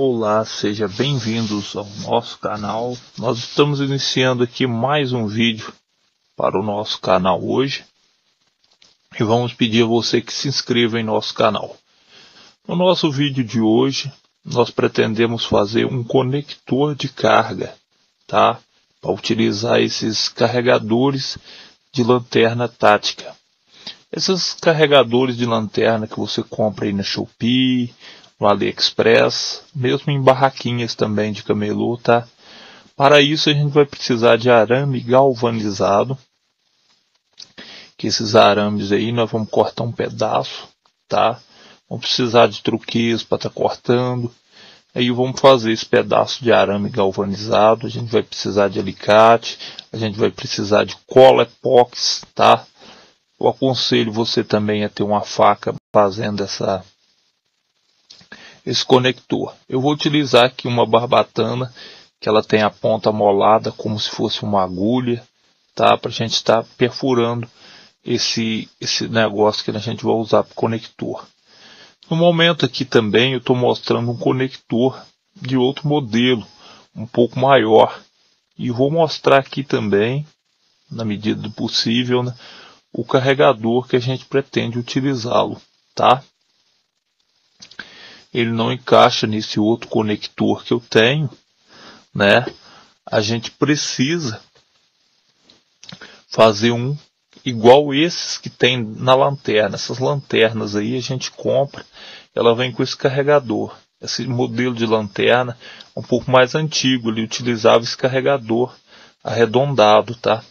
Olá, sejam bem-vindos ao nosso canal. Nós estamos iniciando aqui mais um vídeo para o nosso canal hoje. E vamos pedir a você que se inscreva em nosso canal. No nosso vídeo de hoje, nós pretendemos fazer um conector de carga, tá? Para utilizar esses carregadores de lanterna tática. Esses carregadores de lanterna que você compra aí na Shopee, no AliExpress, mesmo em barraquinhas também de camelô, tá? Para isso a gente vai precisar de arame galvanizado. Que esses arames aí nós vamos cortar um pedaço, tá? Vamos precisar de truqueiros para estar cortando. Aí vamos fazer esse pedaço de arame galvanizado. A gente vai precisar de alicate, a gente vai precisar de cola epox, tá? Eu aconselho você também a ter uma faca fazendo esse conector. Eu vou utilizar aqui uma barbatana, que ela tem a ponta molada como se fosse uma agulha, tá? Para a gente estar perfurando esse negócio que a gente vai usar para o conector. No momento aqui também eu estou mostrando um conector de outro modelo, um pouco maior. E vou mostrar aqui também, na medida do possível, né, o carregador que a gente pretende utilizá-lo, tá? Ele não encaixa nesse outro conector que eu tenho, né? A gente precisa fazer um igual esses que tem na lanterna. Essas lanternas aí a gente compra, ela vem com esse carregador. Esse modelo de lanterna um pouco mais antigo, ele utilizava esse carregador arredondado, tá?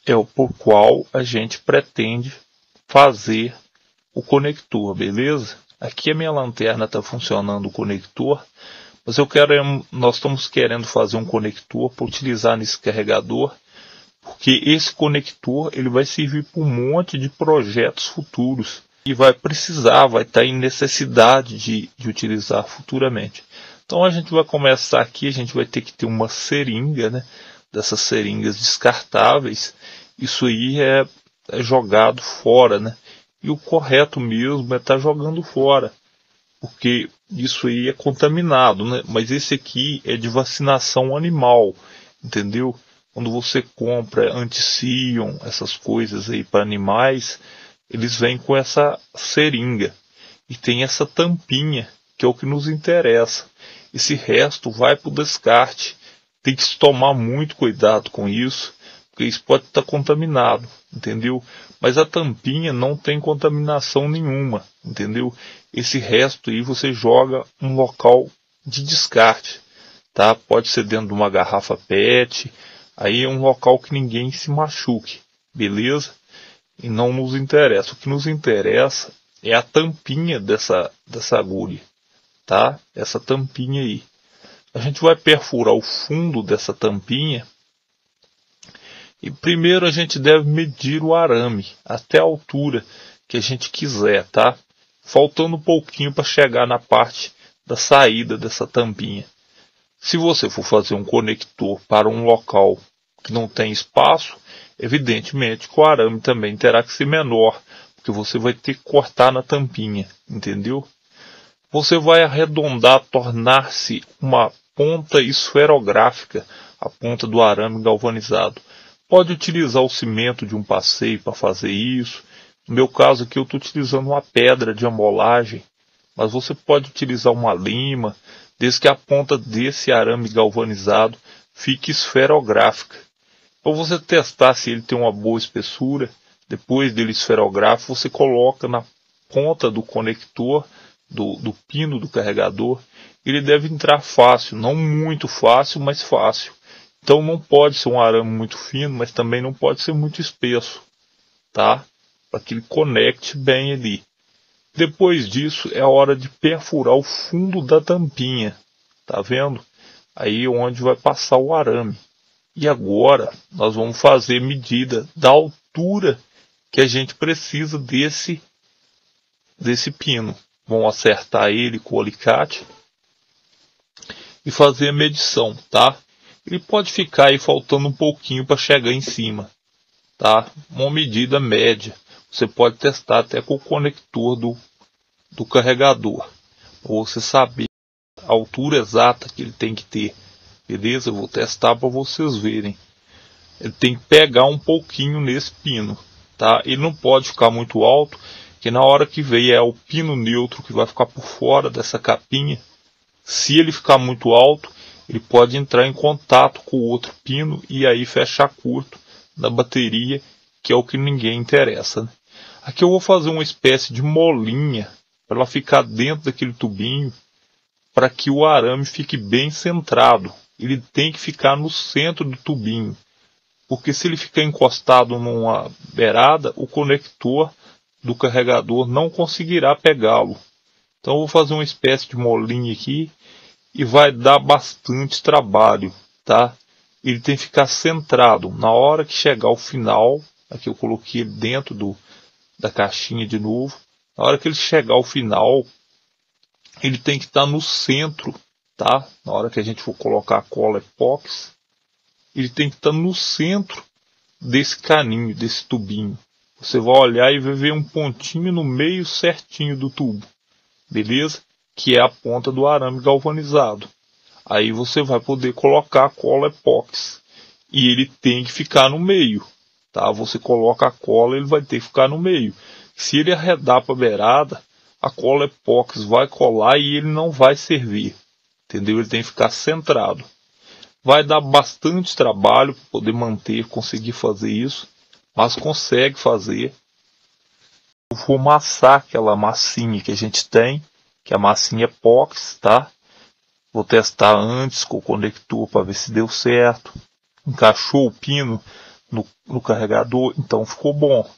É o por qual a gente pretende fazer o conector, beleza? Aqui a minha lanterna está funcionando o conector, mas nós estamos querendo fazer um conector para utilizar nesse carregador, porque esse conector ele vai servir para um monte de projetos futuros e vai estar em necessidade de utilizar futuramente. Então a gente vai começar aqui, a gente vai ter que ter uma seringa, né? Dessas seringas descartáveis. Isso aí é jogado fora, né? E o correto mesmo é estar jogando fora, porque isso aí é contaminado, né? Mas esse aqui é de vacinação animal, entendeu? Quando você compra anti-sion, essas coisas aí para animais, eles vêm com essa seringa e tem essa tampinha, que é o que nos interessa. Esse resto vai para o descarte. Tem que se tomar muito cuidado com isso, porque isso pode estar contaminado, entendeu? Mas a tampinha não tem contaminação nenhuma, entendeu? Esse resto aí você joga num local de descarte, tá? Pode ser dentro de uma garrafa PET, aí é um local que ninguém se machuque, beleza? E não nos interessa. O que nos interessa é a tampinha dessa agulha, tá? Essa tampinha aí. A gente vai perfurar o fundo dessa tampinha. E primeiro a gente deve medir o arame até a altura que a gente quiser, tá? Faltando um pouquinho para chegar na parte da saída dessa tampinha. Se você for fazer um conector para um local que não tem espaço, evidentemente que o arame também terá que ser menor, porque você vai ter que cortar na tampinha, entendeu? Você vai arredondar, tornar-se uma ponta esferográfica, a ponta do arame galvanizado. Pode utilizar o cimento de um passeio para fazer isso. No meu caso aqui eu estou utilizando uma pedra de amolagem, mas você pode utilizar uma lima, desde que a ponta desse arame galvanizado fique esferográfica. Para você testar se ele tem uma boa espessura, depois dele esferográfico, você coloca na ponta do conector, do pino do carregador. Ele deve entrar fácil, não muito fácil, mas fácil. Então não pode ser um arame muito fino, mas também não pode ser muito espesso, tá? Para que ele conecte bem ali. Depois disso é a hora de perfurar o fundo da tampinha, tá vendo? Aí é onde vai passar o arame. E agora nós vamos fazer medida da altura que a gente precisa desse pino. Vamos acertar ele com o alicate e fazer a medição, tá? Ele pode ficar aí faltando um pouquinho para chegar em cima, tá? Uma medida média. Você pode testar até com o conector do carregador, para você saber a altura exata que ele tem que ter. Beleza? Eu vou testar para vocês verem. Ele tem que pegar um pouquinho nesse pino, tá? Ele não pode ficar muito alto, que na hora que vier o pino neutro que vai ficar por fora dessa capinha, se ele ficar muito alto, ele pode entrar em contato com o outro pino e aí fechar curto na bateria, que é o que ninguém interessa, né? Aqui eu vou fazer uma espécie de molinha para ela ficar dentro daquele tubinho, para que o arame fique bem centrado. Ele tem que ficar no centro do tubinho, porque se ele ficar encostado numa beirada, o conector do carregador não conseguirá pegá-lo. Então eu vou fazer uma espécie de molinha aqui e vai dar bastante trabalho, tá? Ele tem que ficar centrado. Na hora que chegar ao final, aqui eu coloquei ele dentro da caixinha de novo. Na hora que ele chegar ao final, ele tem que estar no centro, tá? Na hora que a gente for colocar a cola epóxi, ele tem que estar no centro desse caninho, desse tubinho. Você vai olhar e vai ver um pontinho no meio certinho do tubo, beleza? Que é a ponta do arame galvanizado. Aí você vai poder colocar a cola epóxi e ele tem que ficar no meio, tá? Você coloca a cola, ele vai ter que ficar no meio. Se ele arredar para a beirada, a cola epóxi vai colar e ele não vai servir, entendeu? Ele tem que ficar centrado. Vai dar bastante trabalho para poder manter, conseguir fazer isso, mas consegue fazer. Eu vou amassar aquela massinha que a gente tem, que é a massinha epóxi, tá? Vou testar antes com o conector para ver se deu certo. Encaixou o pino no carregador, então ficou bom.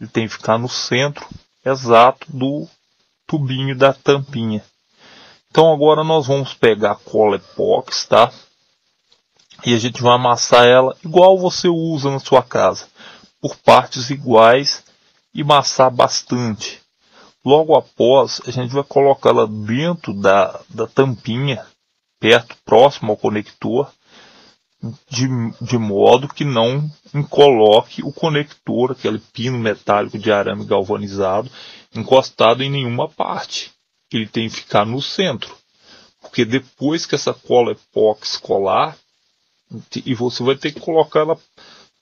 Ele tem que ficar no centro exato do tubinho da tampinha. Então agora nós vamos pegar a cola epóxi, tá? E a gente vai amassar ela igual você usa na sua casa, por partes iguais e amassar bastante. Logo após, a gente vai colocar ela dentro da tampinha, próximo ao conector, de modo que não coloque o conector, aquele pino metálico de arame galvanizado, encostado em nenhuma parte. Ele tem que ficar no centro, porque depois que essa cola epóxi colar, e você vai ter que colocar ela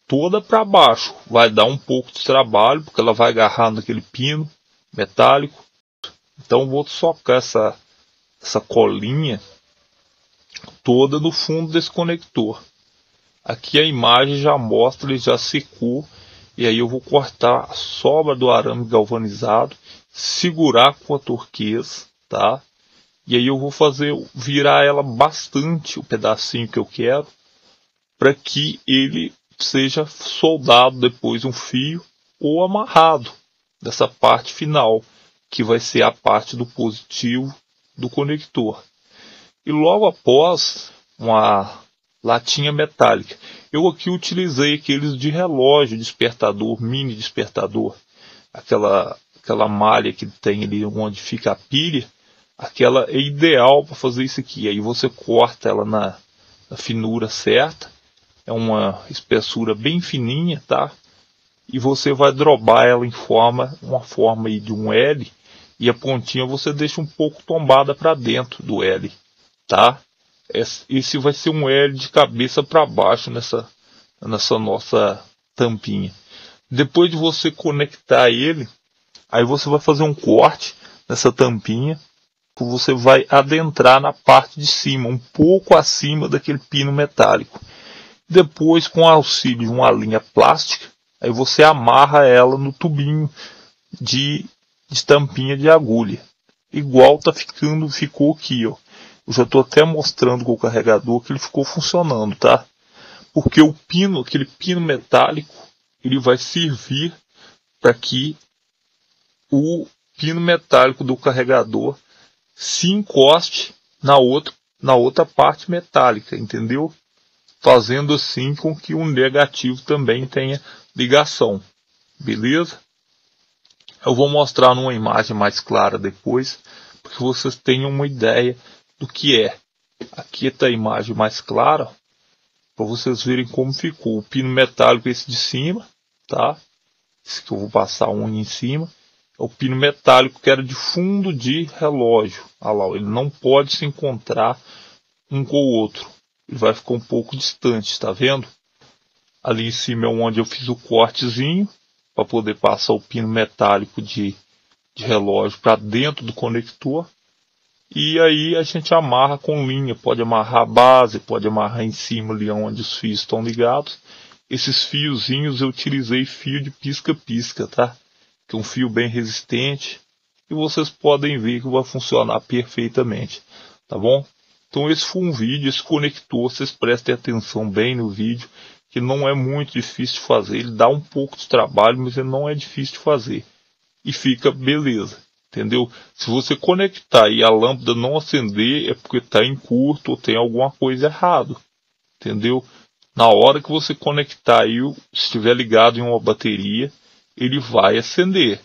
toda para baixo. Vai dar um pouco de trabalho, porque ela vai agarrar naquele pino metálico. Então vou socar essa colinha toda no fundo desse conector. Aqui a imagem já mostra, ele já secou. E aí eu vou cortar a sobra do arame galvanizado, segurar com a torqueza, tá? E aí eu vou virar ela bastante, o pedacinho que eu quero, para que ele seja soldado depois um fio ou amarrado dessa parte final, que vai ser a parte do positivo do conector. E logo após, uma latinha metálica. Eu aqui utilizei aqueles de relógio, despertador, mini despertador, aquela malha que tem ali onde fica a pilha, aquela é ideal para fazer isso aqui. Aí você corta ela na finura certa. É uma espessura bem fininha, tá? E você vai drobar ela em uma forma aí de um L, e a pontinha você deixa um pouco tombada para dentro do L, tá? Esse vai ser um L de cabeça para baixo nessa nossa tampinha. Depois de você conectar ele, aí você vai fazer um corte nessa tampinha, que você vai adentrar na parte de cima, um pouco acima daquele pino metálico. Depois, com o auxílio de uma linha plástica, aí você amarra ela no tubinho de tampinha de agulha. Igual ficou aqui, ó. Eu já estou até mostrando com o carregador que ele ficou funcionando, tá? Porque aquele pino metálico, ele vai servir para que o pino metálico do carregador se encoste na outra parte metálica, entendeu? Fazendo assim com que o negativo também tenha ligação, beleza? Eu vou mostrar numa imagem mais clara depois, para que vocês tenham uma ideia do que é. Aqui está a imagem mais clara, para vocês verem como ficou. O pino metálico esse de cima, tá? Esse que eu vou passar a unha em cima. é o pino metálico que era de fundo de relógio. Olha lá, ele não pode se encontrar um com o outro. Ele vai ficar um pouco distante, tá vendo? Ali em cima é onde eu fiz o cortezinho para poder passar o pino metálico de relógio para dentro do conector. E aí a gente amarra com linha, pode amarrar a base, pode amarrar em cima ali onde os fios estão ligados. Esses fiozinhos eu utilizei fio de pisca-pisca, tá? Que é um fio bem resistente e vocês podem ver que vai funcionar perfeitamente, tá bom? Então esse foi um vídeo, esse conector, vocês prestem atenção bem no vídeo, que não é muito difícil de fazer, ele dá um pouco de trabalho, mas ele não é difícil de fazer. E fica beleza, entendeu? Se você conectar e a lâmpada não acender, é porque está em curto ou tem alguma coisa errada, entendeu? Na hora que você conectar e estiver ligado em uma bateria, ele vai acender.